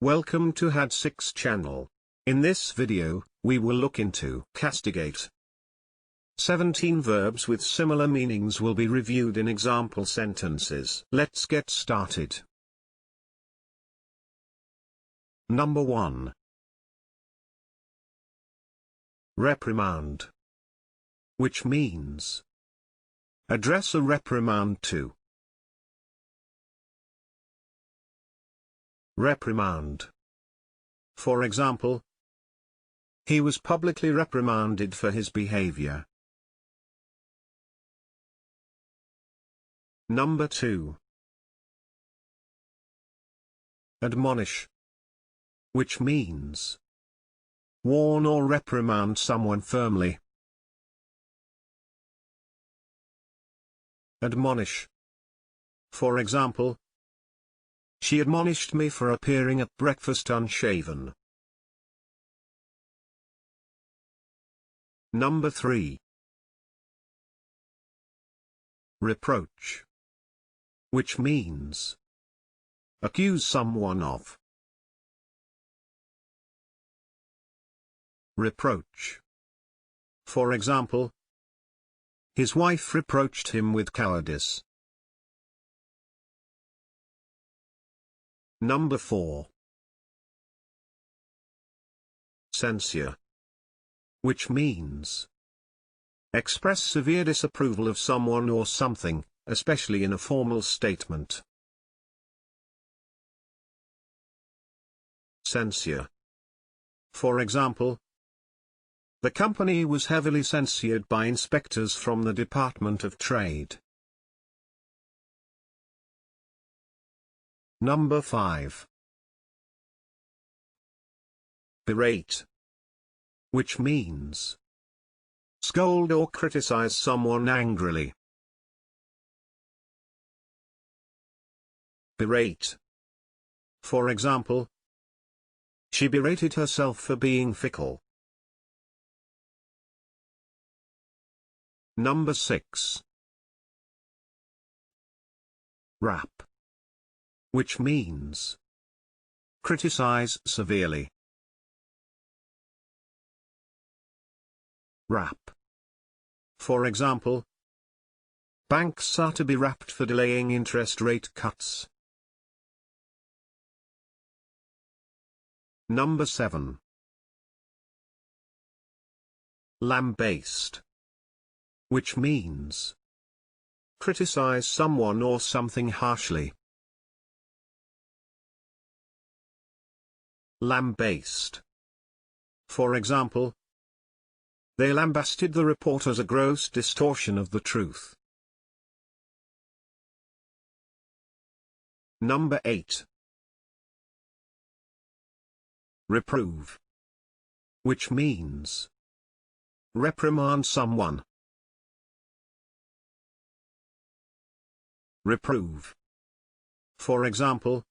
Welcome to Had6 channel. In this video, we will look into castigate. 17 verbs with similar meanings will be reviewed in example sentences. Let's get started. Number 1. Reprimand. Which means address a reprimand to. Reprimand. For example, he was publicly reprimanded for his behavior. Number 2. Admonish. Which means warn or reprimand someone firmly. Admonish. For example, she admonished me for appearing at breakfast unshaven. Number 3. Reproach. Which means accuse someone of. Reproach. For example, his wife reproached him with cowardice. Number 4. Censure. Which means express severe disapproval of someone or something, especially in a formal statement. Censure. For example, the company was heavily censured by inspectors from the Department of Trade. Number 5. Berate. Which means scold or criticize someone angrily. Berate. For example, she berated herself for being fickle. Number 6. Rap. Which means criticize severely. Rap. For example, banks are to be rapped for delaying interest rate cuts. Number 7. Lambaste. Which means criticize someone or something harshly. Lambaste. For example, they lambasted the report as a gross distortion of the truth. Number 8. Reprove. Which means reprimand someone. Reprove. For example,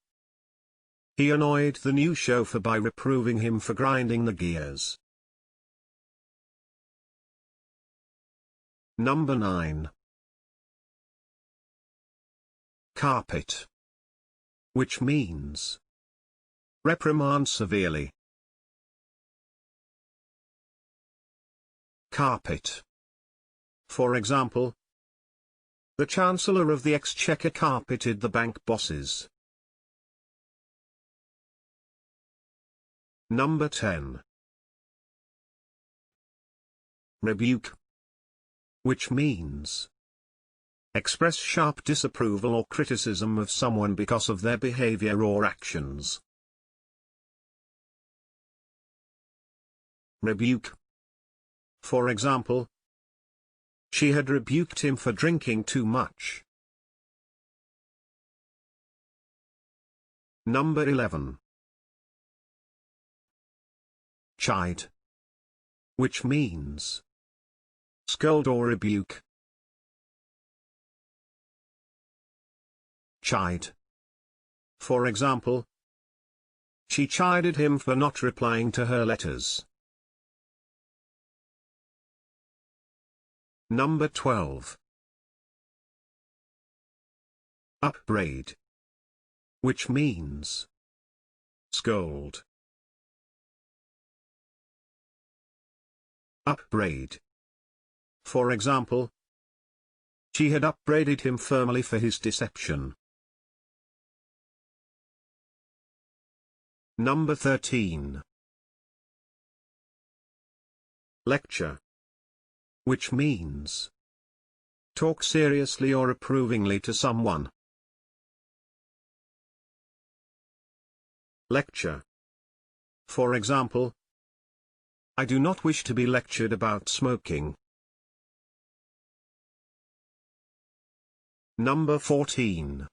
he annoyed the new chauffeur by reproving him for grinding the gears. Number 9. Carpet. Which means reprimand severely. Carpet. For example, the Chancellor of the Exchequer carpeted the bank bosses. Number 10. Rebuke. Which means express sharp disapproval or criticism of someone because of their behavior or actions. Rebuke. For example, she had rebuked him for drinking too much. Number 11. Chide. Which means scold or rebuke. Chide. For example, she chided him for not replying to her letters. Number 12. Upbraid. Which means Scold. Upbraid. For example, she had upbraided him firmly for his deception. Number 13. Lecture. Which means talk seriously or approvingly to someone. Lecture. For example, I do not wish to be lectured about smoking. Number 14.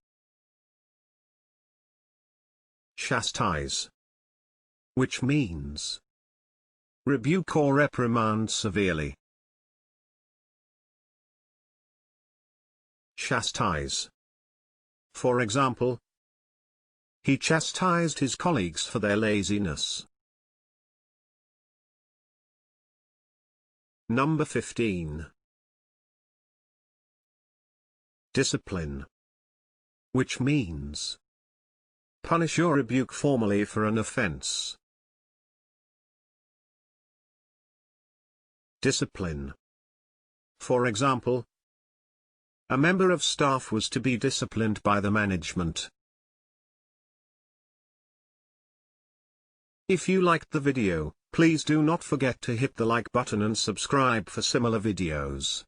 Chastise. Which means rebuke or reprimand severely. Chastise. For example, he chastised his colleagues for their laziness. Number 15. Discipline. Which means punish or rebuke formally for an offense. Discipline. For example, a member of staff was to be disciplined by the management. If you liked the video, please do not forget to hit the like button and subscribe for similar videos.